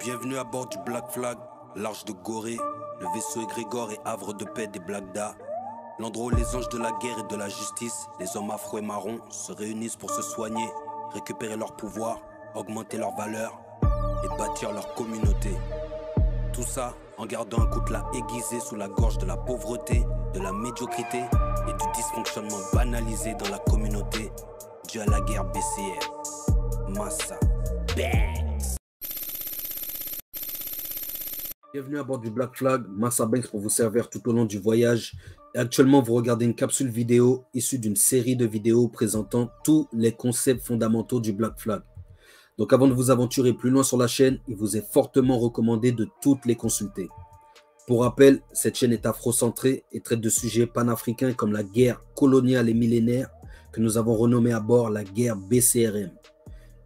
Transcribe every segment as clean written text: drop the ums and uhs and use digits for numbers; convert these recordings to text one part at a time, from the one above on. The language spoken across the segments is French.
Bienvenue à bord du Black Flag, l'arche de Gorée, le vaisseau égrégore et havre de paix des Blagda. L'endroit où les anges de la guerre et de la justice, les hommes afro et marrons, se réunissent pour se soigner, récupérer leur pouvoir, augmenter leur valeur et bâtir leur communauté. Tout ça en gardant un coutelas aiguisé sous la gorge de la pauvreté, de la médiocrité et du dysfonctionnement banalisé dans la communauté dû à la guerre BCR. Massa. Bang! Bienvenue à bord du Black Flag, Massa Banks pour vous servir tout au long du voyage. Et actuellement, vous regardez une capsule vidéo issue d'une série de vidéos présentant tous les concepts fondamentaux du Black Flag. Donc avant de vous aventurer plus loin sur la chaîne, il vous est fortement recommandé de toutes les consulter. Pour rappel, cette chaîne est afrocentrée et traite de sujets panafricains comme la guerre coloniale et millénaire que nous avons renommée à bord la guerre BCRM.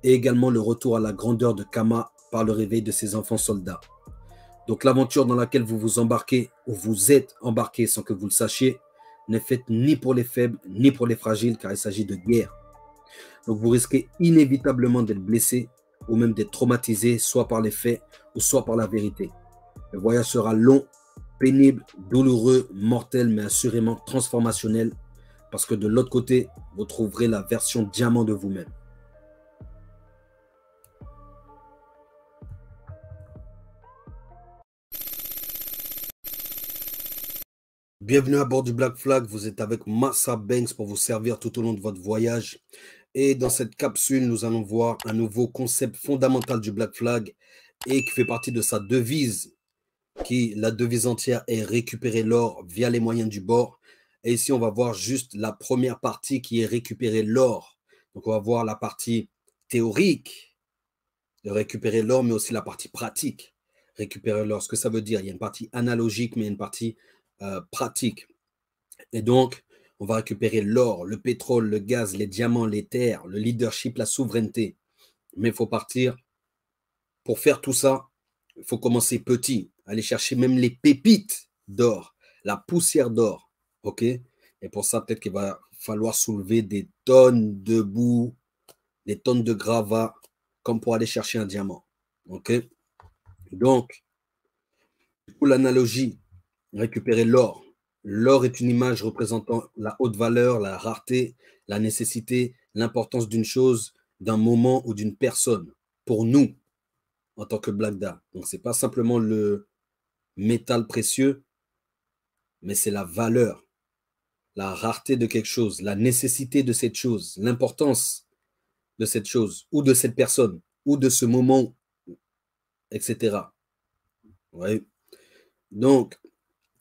Et également le retour à la grandeur de Kama par le réveil de ses enfants soldats. Donc l'aventure dans laquelle vous vous embarquez ou vous êtes embarqué sans que vous le sachiez n'est faite ni pour les faibles ni pour les fragiles car il s'agit de guerre. Donc vous risquez inévitablement d'être blessé ou même d'être traumatisé soit par les faits ou soit par la vérité. Le voyage sera long, pénible, douloureux, mortel mais assurément transformationnel parce que de l'autre côté, vous trouverez la version diamant de vous-même. Bienvenue à bord du Black Flag, vous êtes avec Massa Banks pour vous servir tout au long de votre voyage. Et dans cette capsule, nous allons voir un nouveau concept fondamental du Black Flag et qui fait partie de sa devise, la devise entière est récupérer l'or via les moyens du bord. Et ici, on va voir juste la première partie qui est récupérer l'or. Donc, on va voir la partie théorique de récupérer l'or, mais aussi la partie pratique. Récupérer l'or, ce que ça veut dire. Il y a une partie analogique, mais une partie pratique. Et donc, on va récupérer l'or, le pétrole, le gaz, les diamants, les terres, le leadership, la souveraineté. Mais il faut partir. Pour faire tout ça, il faut commencer petit. Aller chercher même les pépites d'or, la poussière d'or. OK? Et pour ça, peut-être qu'il va falloir soulever des tonnes de boue, des tonnes de gravats, comme pour aller chercher un diamant. OK? Donc, pour l'analogie, récupérer l'or. L'or est une image représentant la haute valeur, la rareté, la nécessité, l'importance d'une chose, d'un moment ou d'une personne pour nous en tant que Blagda. Donc, ce n'est pas simplement le métal précieux, mais c'est la valeur, la rareté de quelque chose, la nécessité de cette chose, l'importance de cette chose ou de cette personne ou de ce moment, etc. Ouais. Donc,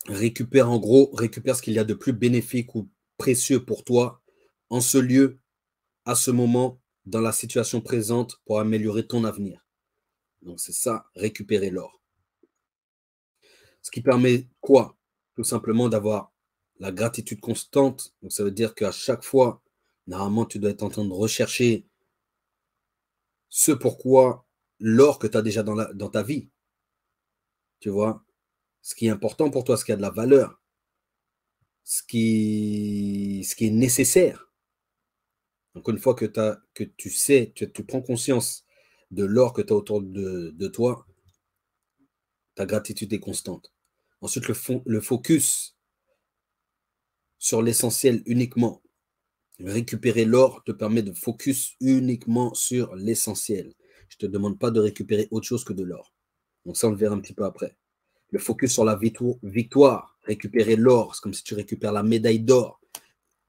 récupère en gros, récupère ce qu'il y a de plus bénéfique ou précieux pour toi en ce lieu, à ce moment, dans la situation présente pour améliorer ton avenir. Donc c'est ça, récupérer l'or. Ce qui permet quoi? Tout simplement d'avoir la gratitude constante. Donc ça veut dire qu'à chaque fois, normalement, tu dois être en train de rechercher ce pourquoi l'or que tu as déjà dans ta vie. Tu vois? Ce qui est important pour toi, ce qui a de la valeur, ce qui est nécessaire. Donc, une fois que tu sais, tu prends conscience de l'or que tu as autour de toi, ta gratitude est constante. Ensuite, le focus sur l'essentiel uniquement. Récupérer l'or te permet de focus uniquement sur l'essentiel. Je ne te demande pas de récupérer autre chose que de l'or. Donc ça, on le verra un petit peu après. Le focus sur la victoire, récupérer l'or, c'est comme si tu récupères la médaille d'or.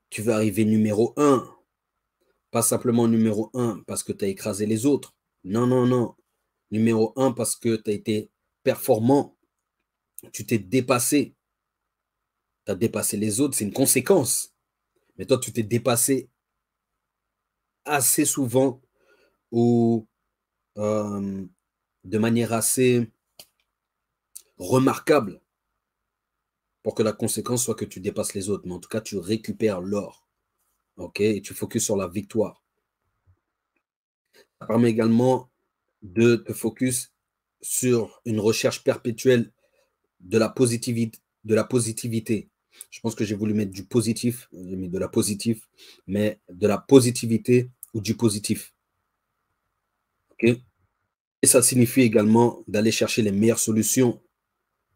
Tu veux arriver numéro 1. Pas simplement numéro 1 parce que tu as écrasé les autres. Non, non, non. Numéro 1 parce que tu as été performant. Tu t'es dépassé. Tu as dépassé les autres, c'est une conséquence. Mais toi, tu t'es dépassé assez souvent ou de manière assez remarquable pour que la conséquence soit que tu dépasses les autres. Mais en tout cas, tu récupères l'or. OK? Et tu focuses sur la victoire. Ça permet également de te focus sur une recherche perpétuelle de la positivité. Je pense que j'ai voulu mettre du positif, j'ai mis de la positive, mais de la positivité ou du positif. OK? Et ça signifie également d'aller chercher les meilleures solutions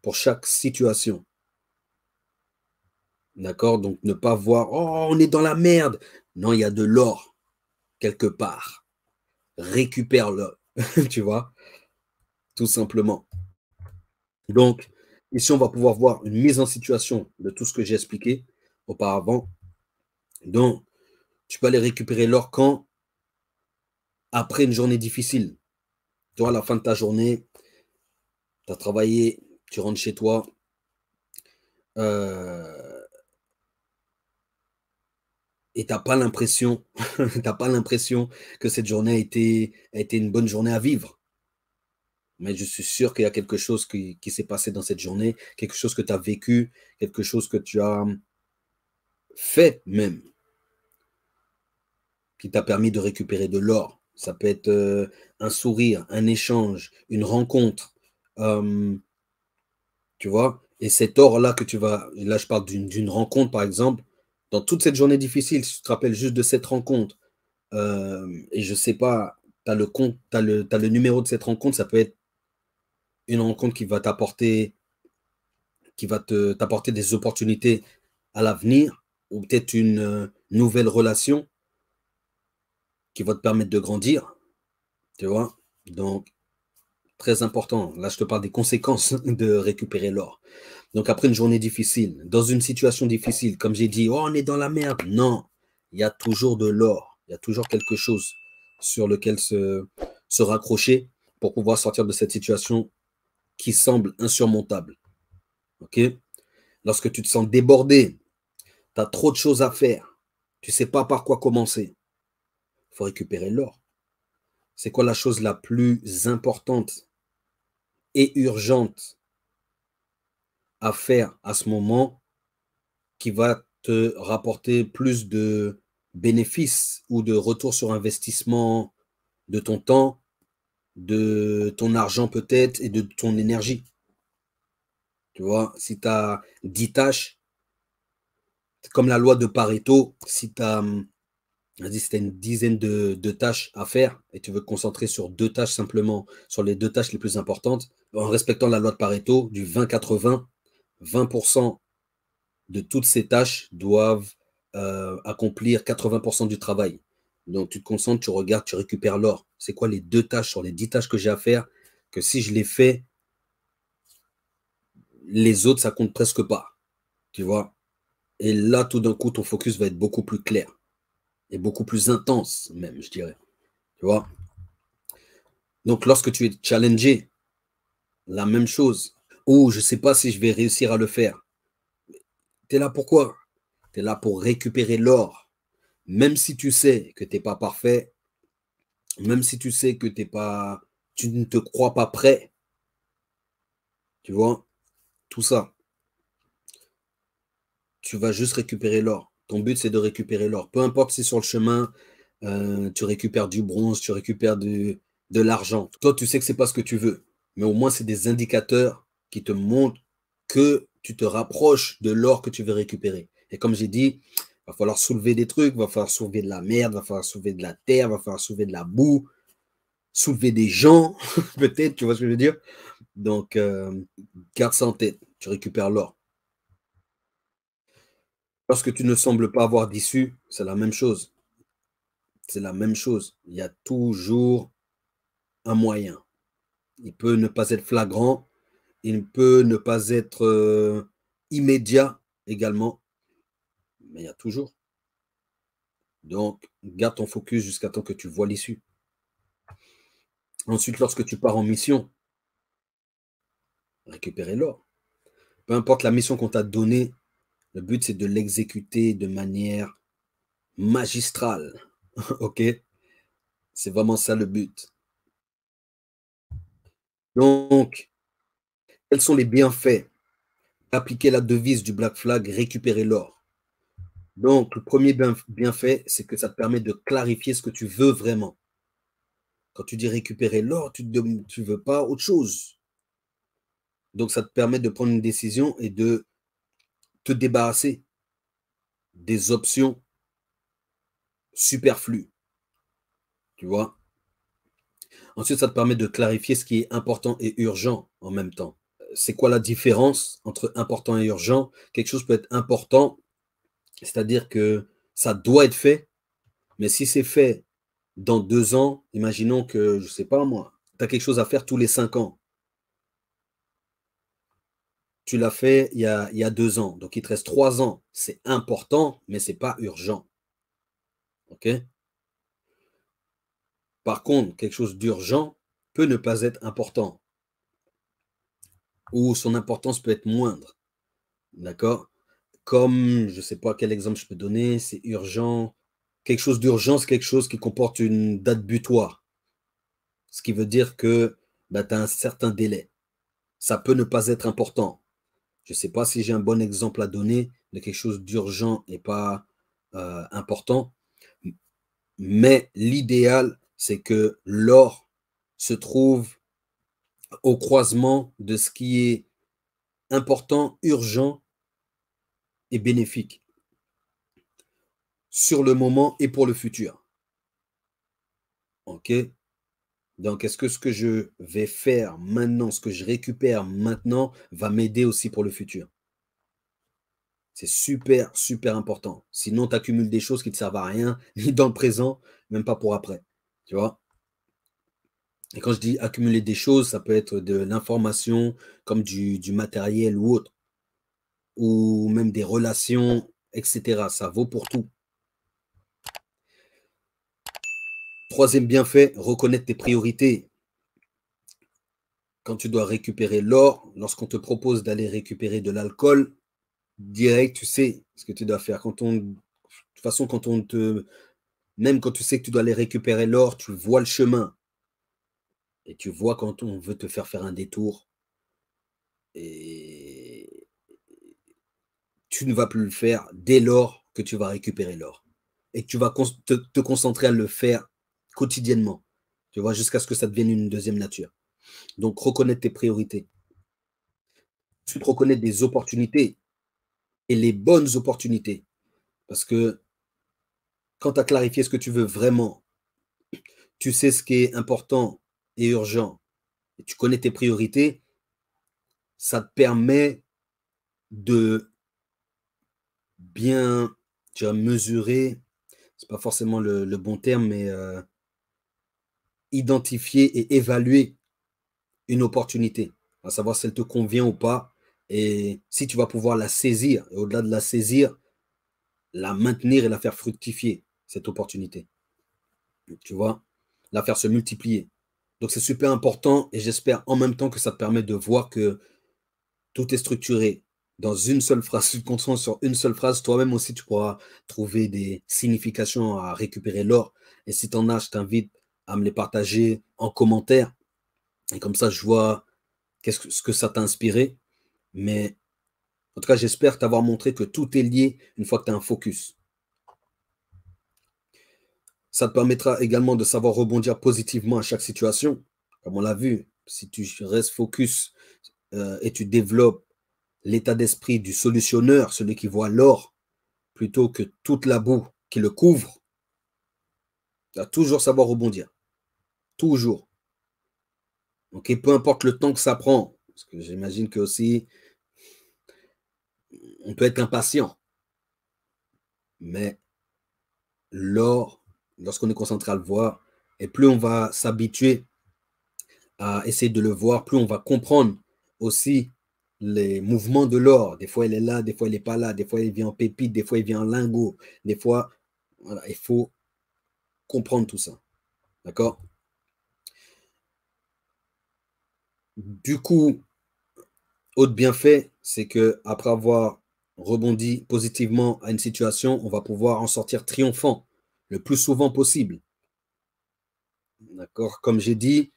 pour chaque situation. D'accord? Donc, ne pas voir, oh, on est dans la merde. Non, il y a de l'or quelque part. Récupère-le. Tu vois? Tout simplement. Donc, ici, on va pouvoir voir une mise en situation de tout ce que j'ai expliqué auparavant. Donc, tu peux aller récupérer l'or quand? Après une journée difficile. Tu vois, à la fin de ta journée, tu as travaillé, tu rentres chez toi, euh, et tu n'as pas l'impression, t'as pas l'impression que cette journée a été une bonne journée à vivre. Mais je suis sûr qu'il y a quelque chose qui s'est passé dans cette journée, quelque chose que tu as vécu, quelque chose que tu as fait même, qui t'a permis de récupérer de l'or. Ça peut être un sourire, un échange, une rencontre, euh, tu vois. Et cet or-là que tu vas, là je parle d'une rencontre par exemple, dans toute cette journée difficile, si tu te rappelles juste de cette rencontre, et je sais pas, tu as le compte, t'as le numéro de cette rencontre, ça peut être une rencontre qui va t'apporter des opportunités à l'avenir, ou peut-être une nouvelle relation qui va te permettre de grandir, tu vois. Donc, très important. Là, je te parle des conséquences de récupérer l'or. Donc, après une journée difficile, dans une situation difficile, comme j'ai dit, oh, on est dans la merde. Non, il y a toujours de l'or. Il y a toujours quelque chose sur lequel se raccrocher pour pouvoir sortir de cette situation qui semble insurmontable. OK? Lorsque tu te sens débordé, tu as trop de choses à faire, tu ne sais pas par quoi commencer, il faut récupérer l'or. C'est quoi la chose la plus importante et urgente à faire à ce moment qui va te rapporter plus de bénéfices ou de retour sur investissement de ton temps, de ton argent peut-être et de ton énergie? Tu vois, si tu as 10 tâches, c'est comme la loi de Pareto, si tu as, vas-y, si tu une dizaine de tâches à faire et tu veux te concentrer sur 2 tâches simplement, sur les 2 tâches les plus importantes, en respectant la loi de Pareto du 20-80, 20% de toutes ces tâches doivent accomplir 80% du travail. Donc, tu te concentres, tu regardes, tu récupères l'or. C'est quoi les 2 tâches sur les 10 tâches que j'ai à faire que si je les fais, les autres, ça compte presque pas. Tu vois? Et là, tout d'un coup, ton focus va être beaucoup plus clair et beaucoup plus intense même, je dirais. Tu vois? Donc, lorsque tu es challengé, la même chose. Ou je ne sais pas si je vais réussir à le faire. Tu es là pourquoi? Tu es là pour récupérer l'or. Même si tu sais que tu n'es pas parfait, même si tu sais que tu ne te crois pas prêt, tu vois, tout ça, tu vas juste récupérer l'or. Ton but, c'est de récupérer l'or. Peu importe si sur le chemin, tu récupères du bronze, tu récupères de l'argent. Toi, tu sais que ce n'est pas ce que tu veux. Mais au moins, c'est des indicateurs qui te montrent que tu te rapproches de l'or que tu veux récupérer. Et comme j'ai dit, il va falloir soulever des trucs, il va falloir soulever de la merde, il va falloir soulever de la terre, il va falloir soulever de la boue, soulever des gens, peut-être, tu vois ce que je veux dire? Donc, garde ça en tête, tu récupères l'or. Lorsque tu ne sembles pas avoir d'issue, c'est la même chose. C'est la même chose. Il y a toujours un moyen. Il peut ne pas être flagrant, il peut ne pas être immédiat également, mais il y a toujours. Donc, garde ton focus jusqu'à temps que tu vois l'issue. Ensuite, lorsque tu pars en mission, récupérer l'or. Peu importe la mission qu'on t'a donnée, le but c'est de l'exécuter de manière magistrale. OK? C'est vraiment ça le but. Donc, quels sont les bienfaits d'appliquer la devise du Black Flag, récupérer l'or? Donc, le premier bienfait, c'est que ça te permet de clarifier ce que tu veux vraiment. Quand tu dis récupérer l'or, tu ne veux pas autre chose. Donc, ça te permet de prendre une décision et de te débarrasser des options superflues. Tu vois? Ensuite, ça te permet de clarifier ce qui est important et urgent en même temps. C'est quoi la différence entre important et urgent? Quelque chose peut être important, c'est-à-dire que ça doit être fait, mais si c'est fait dans 2 ans, imaginons que, je sais pas moi, tu as quelque chose à faire tous les 5 ans. Tu l'as fait il y a 2 ans, donc il te reste 3 ans. C'est important, mais c'est pas urgent. OK? Par contre, quelque chose d'urgent peut ne pas être important ou son importance peut être moindre. D'accord? Comme, je sais pas quel exemple je peux donner, c'est urgent. Quelque chose d'urgent, c'est quelque chose qui comporte une date butoir. Ce qui veut dire que, bah, tu as un certain délai. Ça peut ne pas être important. Je ne sais pas si j'ai un bon exemple à donner de quelque chose d'urgent et pas, important. Mais l'idéal, c'est que l'or se trouve au croisement de ce qui est important, urgent et bénéfique sur le moment et pour le futur. OK? Donc, est-ce que ce que je vais faire maintenant, ce que je récupère maintenant, va m'aider aussi pour le futur? C'est super, super important. Sinon, tu accumules des choses qui ne te servent à rien, ni dans le présent, même pas pour après. Tu vois? Et quand je dis accumuler des choses, ça peut être de l'information, comme du matériel ou autre, ou même des relations, etc. Ça vaut pour tout. Troisième bienfait, reconnaître tes priorités. Quand tu dois récupérer l'or, lorsqu'on te propose d'aller récupérer de l'alcool, direct, tu sais ce que tu dois faire. De toute façon, même quand tu sais que tu dois aller récupérer l'or, tu vois le chemin. Et tu vois quand on veut te faire faire un détour et tu ne vas plus le faire dès lors que tu vas récupérer l'or. Et que tu vas te concentrer à le faire quotidiennement. Tu vois, jusqu'à ce que ça devienne une deuxième nature. Donc, reconnaître tes priorités. Ensuite, reconnaître des opportunités et les bonnes opportunités. Parce que quand tu as clarifié ce que tu veux vraiment, tu sais ce qui est important et urgent, et tu connais tes priorités, ça te permet de bien, tu vas mesurer, c'est pas forcément le bon terme, mais identifier et évaluer une opportunité, à savoir si elle te convient ou pas, et si tu vas pouvoir la saisir, et au-delà de la saisir, la maintenir et la faire fructifier, cette opportunité. Tu vois? La faire se multiplier. Donc c'est super important et j'espère en même temps que ça te permet de voir que tout est structuré dans une seule phrase. Si tu te concentres sur une seule phrase, toi-même aussi, tu pourras trouver des significations à récupérer l'or. Et si tu en as, je t'invite à me les partager en commentaire. Et comme ça, je vois ce que ça t'a inspiré. Mais en tout cas, j'espère t'avoir montré que tout est lié une fois que tu as un focus. Ça te permettra également de savoir rebondir positivement à chaque situation. Comme on l'a vu, si tu restes focus et tu développes l'état d'esprit du solutionneur, celui qui voit l'or, plutôt que toute la boue qui le couvre, tu vas toujours savoir rebondir. Toujours. Ok, peu importe le temps que ça prend, parce que j'imagine que aussi, on peut être impatient, mais l'or, lorsqu'on est concentré à le voir, et plus on va s'habituer à essayer de le voir, plus on va comprendre aussi les mouvements de l'or. Des fois, elle est là, des fois, elle n'est pas là, des fois, elle vient en pépite, des fois, elle vient en lingot, des fois, voilà, il faut comprendre tout ça. D'accord? Du coup, autre bienfait, c'est que après avoir rebondi positivement à une situation, on va pouvoir en sortir triomphant le plus souvent possible. D'accord? Comme j'ai dit,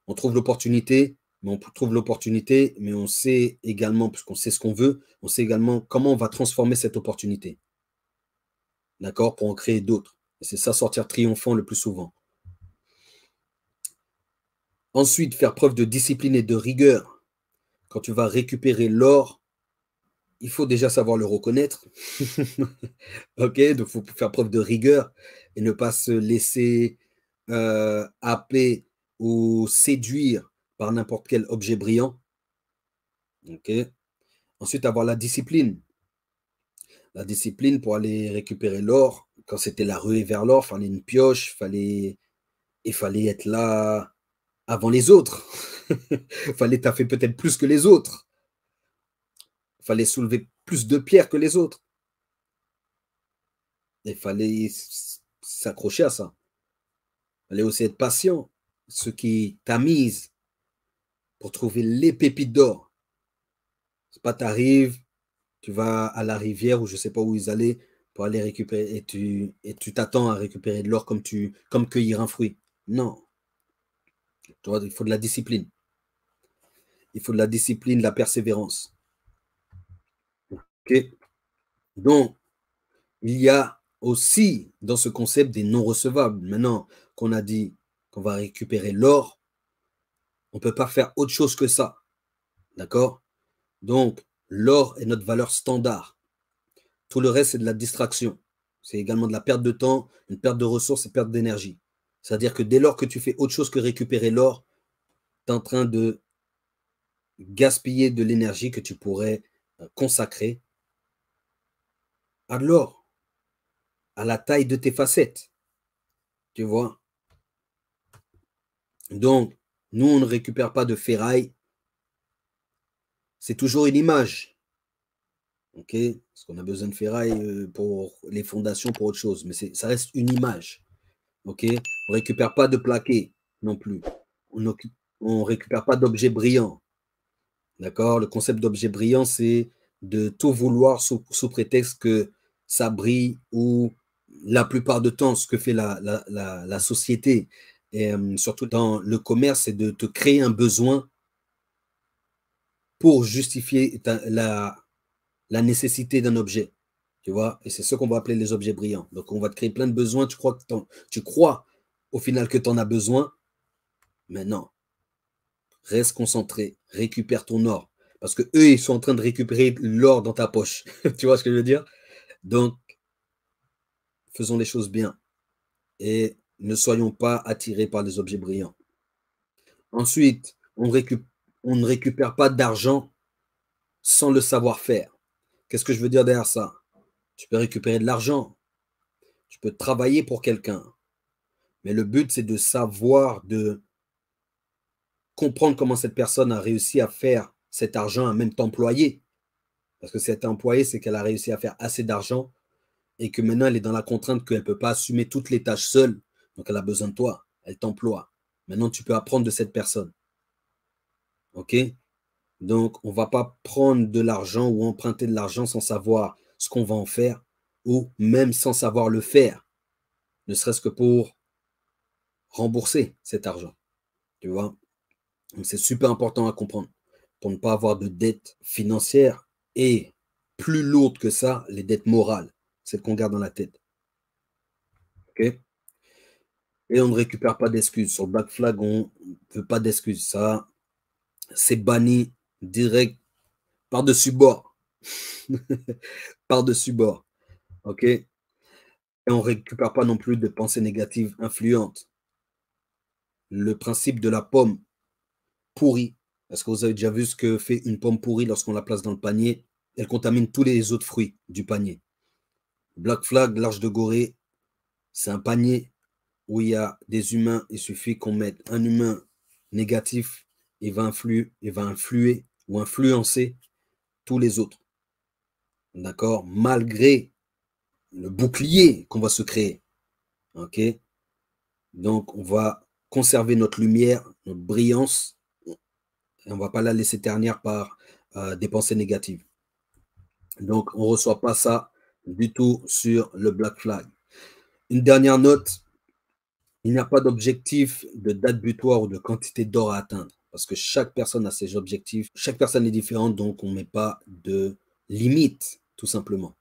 on trouve l'opportunité, mais on trouve l'opportunité, mais on sait également, puisqu'on sait ce qu'on veut, on sait également comment on va transformer cette opportunité. D'accord? Pour en créer d'autres. Et c'est ça, sortir triomphant le plus souvent. Ensuite, faire preuve de discipline et de rigueur. Quand tu vas récupérer l'or, il faut déjà savoir le reconnaître. OK, donc il faut faire preuve de rigueur et ne pas se laisser happer ou séduire par n'importe quel objet brillant. Ok. Ensuite, avoir la discipline. La discipline pour aller récupérer l'or. Quand c'était la ruée vers l'or, il fallait une pioche, il fallait être là avant les autres. Il fallait taffer peut-être plus que les autres. Il fallait soulever plus de pierres que les autres. Il fallait s'accrocher à ça. Il fallait aussi être patient. Ce qui tamise pour trouver les pépites d'or. C'est pas t'arrives, tu vas à la rivière ou je sais pas où ils allaient pour aller récupérer et tu t'attends à récupérer de l'or comme cueillir un fruit. Non, tu vois, il faut de la discipline. Il faut de la discipline, de la persévérance. Ok. Donc, il y a aussi dans ce concept des non recevables. Maintenant qu'on a dit qu'on va récupérer l'or, on ne peut pas faire autre chose que ça. D'accord? Donc, l'or est notre valeur standard. Tout le reste, c'est de la distraction. C'est également de la perte de temps, une perte de ressources et perte d'énergie. C'est-à-dire que dès lors que tu fais autre chose que récupérer l'or, tu es en train de gaspiller de l'énergie que tu pourrais consacrer à de l'or, à la taille de tes facettes. Tu vois? Donc, nous, on ne récupère pas de ferraille. C'est toujours une image. Ok? Parce qu'on a besoin de ferraille pour les fondations, pour autre chose. Mais ça reste une image. Ok? On ne récupère pas de plaqué non plus. On ne récupère pas d'objets brillants. D'accord? Le concept d'objet brillant, c'est de tout vouloir sous prétexte que ça brille ou la plupart du temps, ce que fait la société, et surtout dans le commerce, c'est de te créer un besoin pour justifier la nécessité d'un objet. Tu vois? Et c'est ce qu'on va appeler les objets brillants. Donc, on va te créer plein de besoins. Tu crois au final que tu en as besoin, mais non. Reste concentré, récupère ton or. Parce que eux, ils sont en train de récupérer l'or dans ta poche. Tu vois ce que je veux dire? Donc, faisons les choses bien et ne soyons pas attirés par les objets brillants. Ensuite, on ne récupère pas d'argent sans le savoir-faire. Qu'est-ce que je veux dire derrière ça? Tu peux récupérer de l'argent, tu peux travailler pour quelqu'un, mais le but, c'est de savoir, de comprendre comment cette personne a réussi à faire cet argent, à même t'employer. Parce que cet employé, c'est qu'elle a réussi à faire assez d'argent et que maintenant elle est dans la contrainte qu'elle ne peut pas assumer toutes les tâches seule. Donc elle a besoin de toi, elle t'emploie. Maintenant, tu peux apprendre de cette personne. OK? Donc, on ne va pas prendre de l'argent ou emprunter de l'argent sans savoir ce qu'on va en faire ou même sans savoir le faire, ne serait-ce que pour rembourser cet argent. Tu vois? Donc, c'est super important à comprendre pour ne pas avoir de dettes financières et plus lourdes que ça, les dettes morales, celles qu'on garde dans la tête. OK? Et on ne récupère pas d'excuses. Sur Black Flag, on ne veut pas d'excuses. Ça, c'est banni direct par-dessus bord. Par-dessus bord. OK? Et on ne récupère pas non plus de pensées négatives influentes. Le principe de la pomme pourrie. Est-ce que vous avez déjà vu ce que fait une pomme pourrie lorsqu'on la place dans le panier? Elle contamine tous les autres fruits du panier. Black Flag, l'Arche de Gorée, c'est un panier où il y a des humains. Il suffit qu'on mette un humain négatif, il va influer ou influencer tous les autres. D'accord? Malgré le bouclier qu'on va se créer. OK? Donc, on va conserver notre lumière, notre brillance, et on ne va pas la laisser ternir par des pensées négatives. Donc, on ne reçoit pas ça du tout sur le Black Flag. Une dernière note, il n'y a pas d'objectif de date butoir ou de quantité d'or à atteindre parce que chaque personne a ses objectifs. Chaque personne est différente, donc on ne met pas de limite, tout simplement.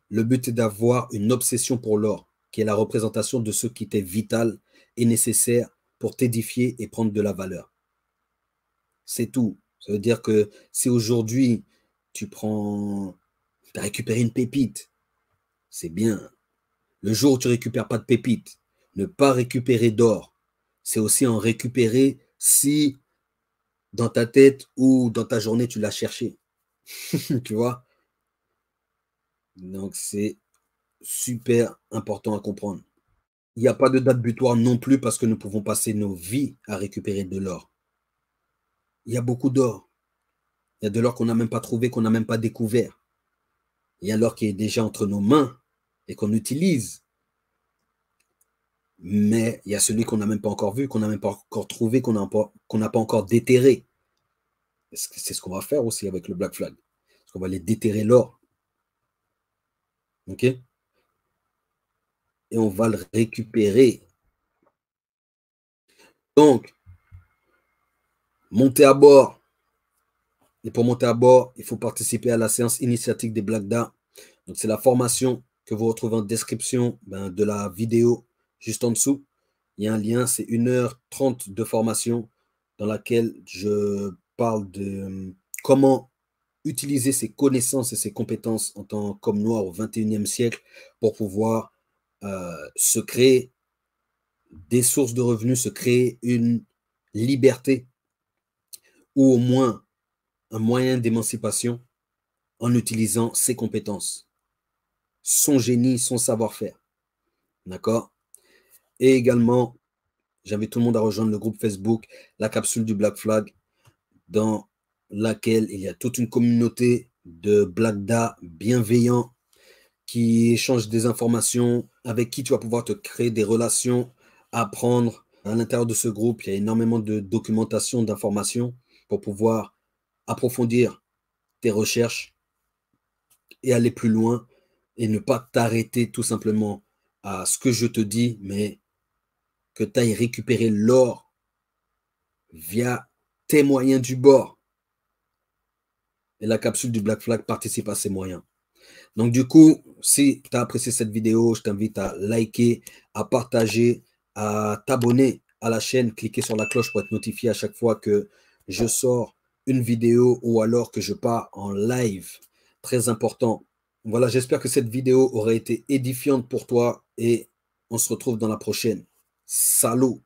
Le but est d'avoir une obsession pour l'or, qui est la représentation de ce qui t'est vital et nécessaire pour t'édifier et prendre de la valeur. C'est tout. Ça veut dire que si aujourd'hui, tu as récupéré une pépite, c'est bien. Le jour où tu ne récupères pas de pépite, ne pas récupérer d'or, c'est aussi en récupérer si dans ta tête ou dans ta journée, tu l'as cherché. Tu vois? Donc, c'est super important à comprendre. Il n'y a pas de date butoir non plus parce que nous pouvons passer nos vies à récupérer de l'or. Il y a beaucoup d'or. Il y a de l'or qu'on n'a même pas trouvé, qu'on n'a même pas découvert. Il y a l'or qui est déjà entre nos mains et qu'on utilise. Mais il y a celui qu'on n'a même pas encore vu, qu'on n'a même pas encore trouvé, qu'on n'a pas encore déterré. C'est ce qu'on va faire aussi avec le Black Flag. Parce qu'on va aller déterrer l'or. OK? Et on va le récupérer. Donc, monter à bord. Et pour monter à bord, il faut participer à la séance initiatique des Black Da. Donc, c'est la formation que vous retrouvez en description de la vidéo juste en dessous. Il y a un lien, c'est 1h30 de formation dans laquelle je parle de comment utiliser ses connaissances et ses compétences en tant qu'homme noir au 21e siècle pour pouvoir se créer des sources de revenus, se créer une liberté ou au moins un moyen d'émancipation en utilisant ses compétences, son génie, son savoir-faire. D'accord? Et également, j'invite tout le monde à rejoindre le groupe Facebook, la capsule du Black Flag, dans laquelle il y a toute une communauté de Black Da bienveillants qui échangent des informations, avec qui tu vas pouvoir te créer des relations, apprendre. À l'intérieur de ce groupe, il y a énormément de documentation, d'informations pour pouvoir approfondir tes recherches et aller plus loin et ne pas t'arrêter tout simplement à ce que je te dis, mais que tu ailles récupérer l'or via tes moyens du bord. Et la capsule du Black Flag participe à ces moyens. Donc du coup, si tu as apprécié cette vidéo, je t'invite à liker, à partager, à t'abonner à la chaîne, cliquer sur la cloche pour être notifié à chaque fois que je sors une vidéo ou alors que je pars en live. Très important. Voilà, j'espère que cette vidéo aura été édifiante pour toi et on se retrouve dans la prochaine. Salut!